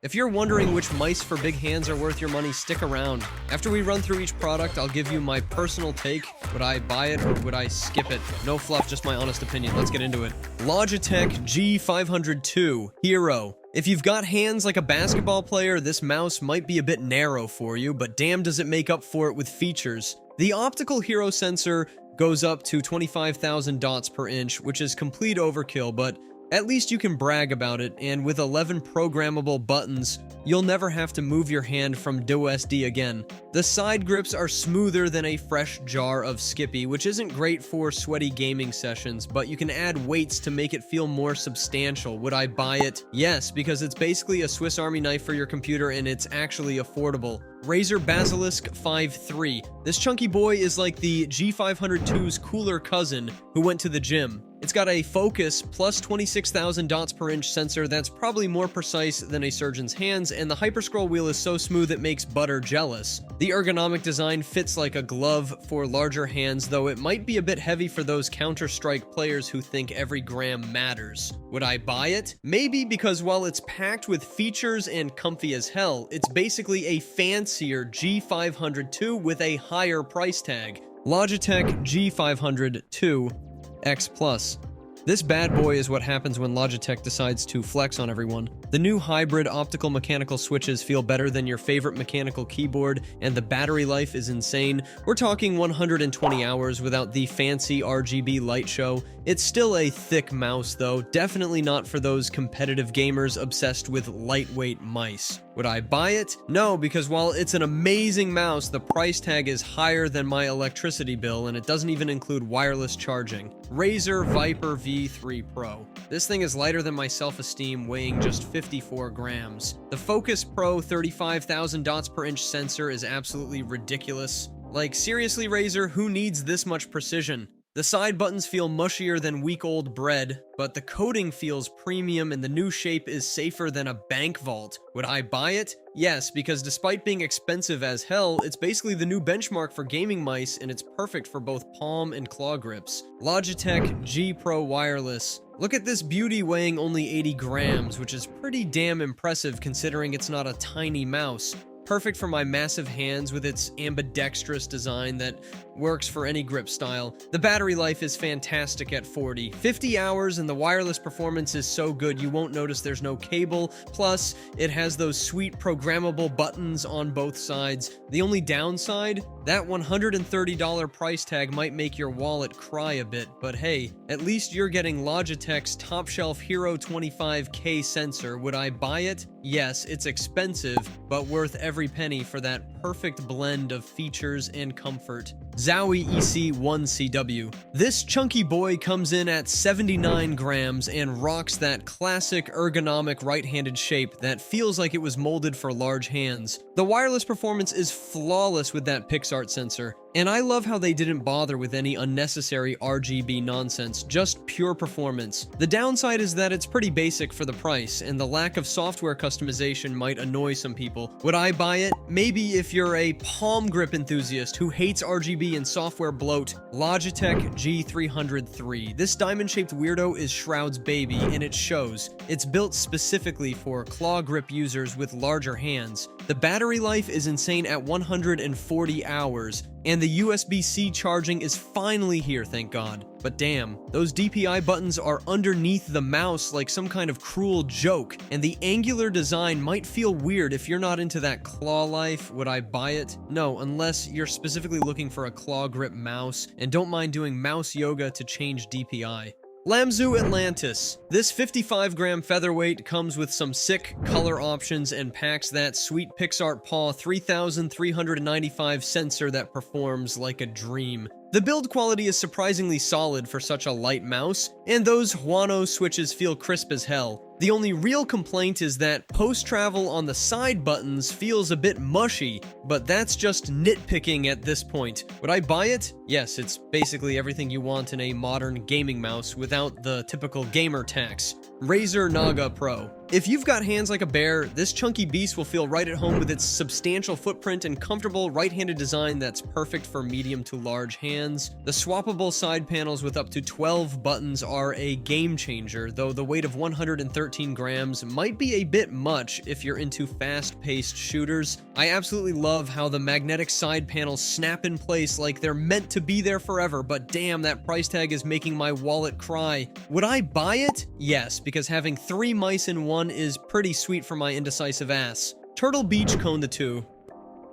If you're wondering which mice for big hands are worth your money, stick around. After we run through each product, I'll give you my personal take. Would I buy it or would I skip it? No fluff, just my honest opinion. Let's get into it. Logitech G502 Hero. If you've got hands like a basketball player, this mouse might be a bit narrow for you, but damn does it make up for it with features. The optical Hero sensor goes up to 25,000 dots per inch, which is complete overkill, but at least you can brag about it, and with 11 programmable buttons, you'll never have to move your hand from DoSD again. The side grips are smoother than a fresh jar of Skippy, which isn't great for sweaty gaming sessions, but you can add weights to make it feel more substantial. Would I buy it? Yes, because it's basically a Swiss Army knife for your computer and it's actually affordable. Razer Basilisk V3. This chunky boy is like the G502's cooler cousin who went to the gym. It's got a focus plus 26,000 dots per inch sensor that's probably more precise than a surgeon's hands, and the hyperscroll wheel is so smooth it makes butter jealous. The ergonomic design fits like a glove for larger hands, though it might be a bit heavy for those Counter-Strike players who think every gram matters. Would I buy it? Maybe, because while it's packed with features and comfy as hell, it's basically a fancier G502 with a higher price tag. Logitech G502 X Plus. This bad boy is what happens when Logitech decides to flex on everyone. The new hybrid optical mechanical switches feel better than your favorite mechanical keyboard, and the battery life is insane. We're talking 120 hours without the fancy RGB light show. It's still a thick mouse though, definitely not for those competitive gamers obsessed with lightweight mice. Would I buy it? No, because while it's an amazing mouse, the price tag is higher than my electricity bill, and it doesn't even include wireless charging. Razer Viper V3 Pro. This thing is lighter than my self-esteem, weighing just 54 grams. The Focus Pro 35,000 dots per inch sensor is absolutely ridiculous. Like, seriously, Razer, who needs this much precision? The side buttons feel mushier than week-old bread, but the coating feels premium and the new shape is safer than a bank vault. Would I buy it? Yes, because despite being expensive as hell, it's basically the new benchmark for gaming mice and it's perfect for both palm and claw grips. Logitech G Pro Wireless. Look at this beauty weighing only 80 grams, which is pretty damn impressive considering it's not a tiny mouse. Perfect for my massive hands with its ambidextrous design that works for any grip style. The battery life is fantastic at 50 hours, and the wireless performance is so good you won't notice there's no cable. Plus, it has those sweet programmable buttons on both sides. The only downside? That $130 price tag might make your wallet cry a bit, but hey, at least you're getting Logitech's top-shelf Hero 25K sensor. Would I buy it? Yes, it's expensive, but worth every penny for that perfect blend of features and comfort. Zoi EC1CW. This chunky boy comes in at 79 grams and rocks that classic ergonomic right-handed shape that feels like it was molded for large hands. The wireless performance is flawless with that PixArt sensor, and I love how they didn't bother with any unnecessary RGB nonsense, just pure performance. The downside is that it's pretty basic for the price, and the lack of software customization might annoy some people. Would I buy it? Maybe if you're a palm grip enthusiast who hates RGB and software bloat. Logitech G303. This diamond-shaped weirdo is Shroud's baby, and it shows. It's built specifically for claw grip users with larger hands. The battery life is insane at 140 hours, and the USB-C charging is finally here, thank God. But damn, those DPI buttons are underneath the mouse like some kind of cruel joke, and the angular design might feel weird if you're not into that claw life. Would I buy it? No, unless you're specifically looking for a claw grip mouse and don't mind doing mouse yoga to change DPI. Lamzo Atlantis. This 55-gram featherweight comes with some sick color options and packs that sweet PixArt Paw 3395 sensor that performs like a dream. The build quality is surprisingly solid for such a light mouse, and those Huano switches feel crisp as hell. The only real complaint is that post-travel on the side buttons feels a bit mushy, but that's just nitpicking at this point. Would I buy it? Yes, it's basically everything you want in a modern gaming mouse without the typical gamer tax. Razer Naga Pro. If you've got hands like a bear, this chunky beast will feel right at home with its substantial footprint and comfortable right-handed design that's perfect for medium to large hands. The swappable side panels with up to 12 buttons are a game changer, though the weight of 113 13 grams might be a bit much if you're into fast-paced shooters. I absolutely love how the magnetic side panels snap in place like they're meant to be there forever, but damn, that price tag is making my wallet cry. Would I buy it? Yes, because having 3 mice in one is pretty sweet for my indecisive ass. Turtle Beach Cone the 2.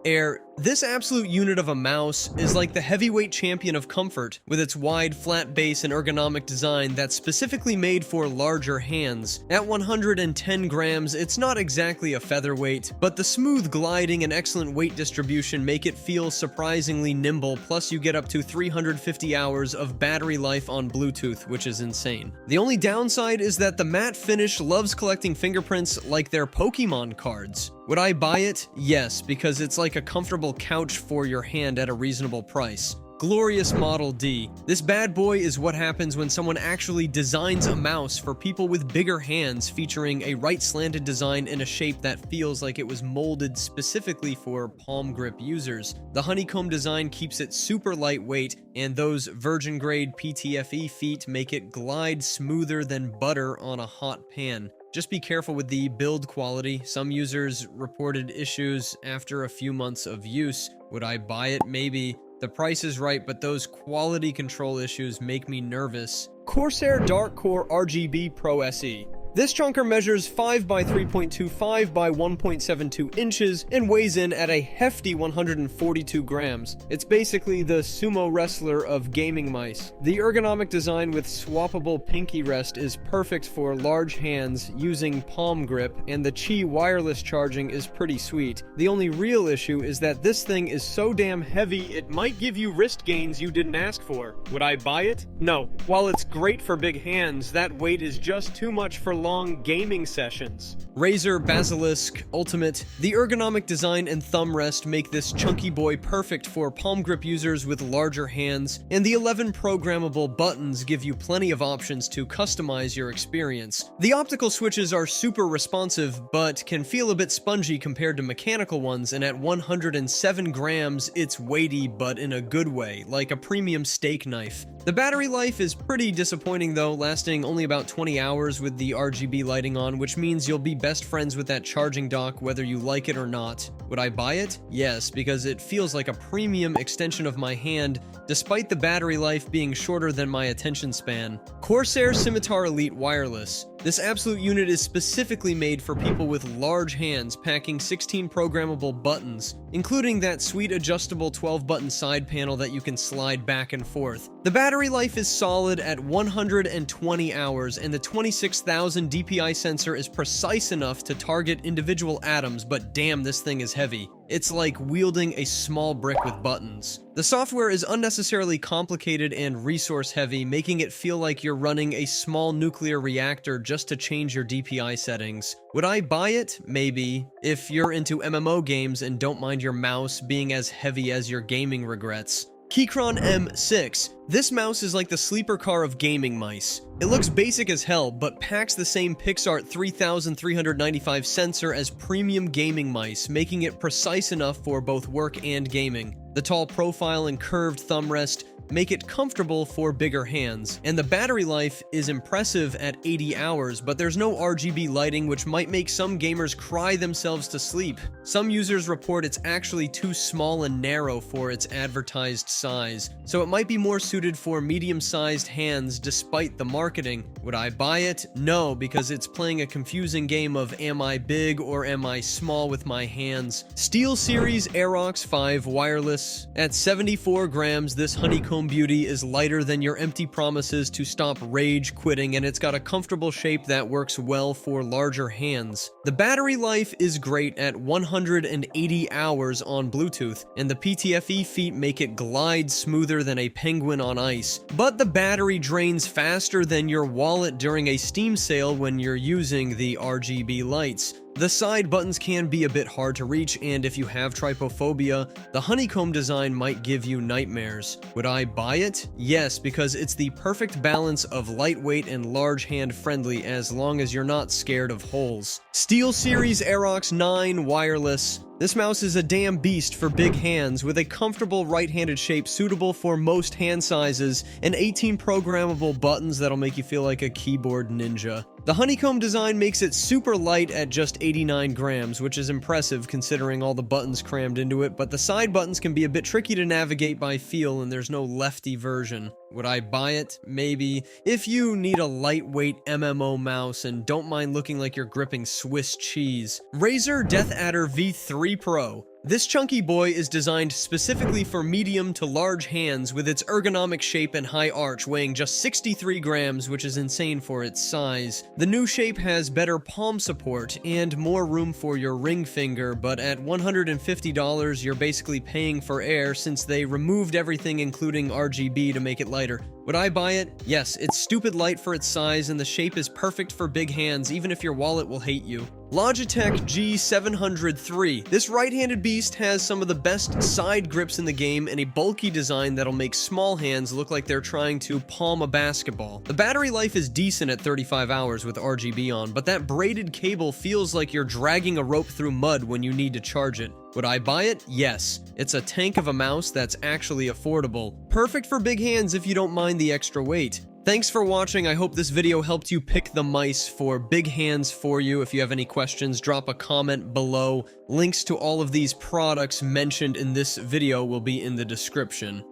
Air, this absolute unit of a mouse is like the heavyweight champion of comfort, with its wide, flat base and ergonomic design that's specifically made for larger hands. At 110 grams, it's not exactly a featherweight, but the smooth gliding and excellent weight distribution make it feel surprisingly nimble, plus you get up to 350 hours of battery life on Bluetooth, which is insane. The only downside is that the matte finish loves collecting fingerprints like they're Pokemon cards. Would I buy it? Yes, because it's like a comfortable couch for your hand at a reasonable price. Glorious Model D. This bad boy is what happens when someone actually designs a mouse for people with bigger hands, featuring a right-slanted design in a shape that feels like it was molded specifically for palm grip users. The honeycomb design keeps it super lightweight, and those virgin-grade PTFE feet make it glide smoother than butter on a hot pan. Just be careful with the build quality. Some users reported issues after a few months of use. Would I buy it? Maybe. The price is right, but those quality control issues make me nervous. Corsair Darkcore RGB Pro SE. This chunker measures 5 by 3.25 by 1.72 inches and weighs in at a hefty 142 grams. It's basically the sumo wrestler of gaming mice. The ergonomic design with swappable pinky rest is perfect for large hands using palm grip, and the Qi wireless charging is pretty sweet. The only real issue is that this thing is so damn heavy it might give you wrist gains you didn't ask for. Would I buy it? No. While it's great for big hands, that weight is just too much for long gaming sessions. Razer Basilisk Ultimate. The ergonomic design and thumb rest make this chunky boy perfect for palm grip users with larger hands, and the 11 programmable buttons give you plenty of options to customize your experience. The optical switches are super responsive, but can feel a bit spongy compared to mechanical ones, and at 107 grams, it's weighty, but in a good way, like a premium steak knife. The battery life is pretty disappointing though, lasting only about 20 hours with the RGB lighting on, which means you'll be best friends with that charging dock whether you like it or not. Would I buy it? Yes, because it feels like a premium extension of my hand, despite the battery life being shorter than my attention span. Corsair Scimitar Elite Wireless. This absolute unit is specifically made for people with large hands, packing 16 programmable buttons, including that sweet adjustable 12-button side panel that you can slide back and forth. The battery life is solid at 120 hours, and the 26,000 DPI sensor is precise enough to target individual atoms, but damn, this thing is heavy. It's like wielding a small brick with buttons. The software is unnecessarily complicated and resource-heavy, making it feel like you're running a small nuclear reactor just to change your DPI settings. Would I buy it? Maybe. If you're into MMO games and don't mind your mouse being as heavy as your gaming regrets. Kyron M6. This mouse is like the sleeper car of gaming mice. It looks basic as hell, but packs the same PixArt 3395 sensor as premium gaming mice, making it precise enough for both work and gaming. The tall profile and curved thumb rest make it comfortable for bigger hands, and the battery life is impressive at 80 hours, but there's no RGB lighting, which might make some gamers cry themselves to sleep. Some users report it's actually too small and narrow for its advertised size, so it might be more suited for medium-sized hands despite the marketing. Would I buy it? No, because it's playing a confusing game of am I big or am I small with my hands. SteelSeries Aox 5 Wireless. At 74 grams, this honeycomb beauty is lighter than your empty promises to stop rage quitting, and it's got a comfortable shape that works well for larger hands. The battery life is great at 180 hours on Bluetooth, and the PTFE feet make it glide smoother than a penguin on ice. But the battery drains faster than your wallet during a Steam sale when you're using the RGB lights. The side buttons can be a bit hard to reach, and if you have trypophobia, the honeycomb design might give you nightmares. Would I buy it? Yes, because it's the perfect balance of lightweight and large hand friendly as long as you're not scared of holes. SteelSeries Aox 9 Wireless. This mouse is a damn beast for big hands, with a comfortable right-handed shape suitable for most hand sizes, and 18 programmable buttons that'll make you feel like a keyboard ninja. The honeycomb design makes it super light at just 89 grams, which is impressive considering all the buttons crammed into it, but the side buttons can be a bit tricky to navigate by feel, and there's no lefty version. Would I buy it? Maybe. If you need a lightweight MMO mouse and don't mind looking like you're gripping Swiss cheese. Razer DeathAdder V3 Pro. This chunky boy is designed specifically for medium to large hands with its ergonomic shape and high arch, weighing just 63 grams, which is insane for its size. The new shape has better palm support and more room for your ring finger, but at $150 you're basically paying for air since they removed everything including RGB to make it lighter. Would I buy it? Yes, it's stupid light for its size and the shape is perfect for big hands even if your wallet will hate you. Logitech G703. This right-handed beast has some of the best side grips in the game and a bulky design that'll make small hands look like they're trying to palm a basketball. The battery life is decent at 35 hours with RGB on, but that braided cable feels like you're dragging a rope through mud when you need to charge it. Would I buy it? Yes. It's a tank of a mouse that's actually affordable. Perfect for big hands if you don't mind the extra weight. Thanks for watching. I hope this video helped you pick the mice for big hands for you. If you have any questions, drop a comment below. Links to all of these products mentioned in this video will be in the description.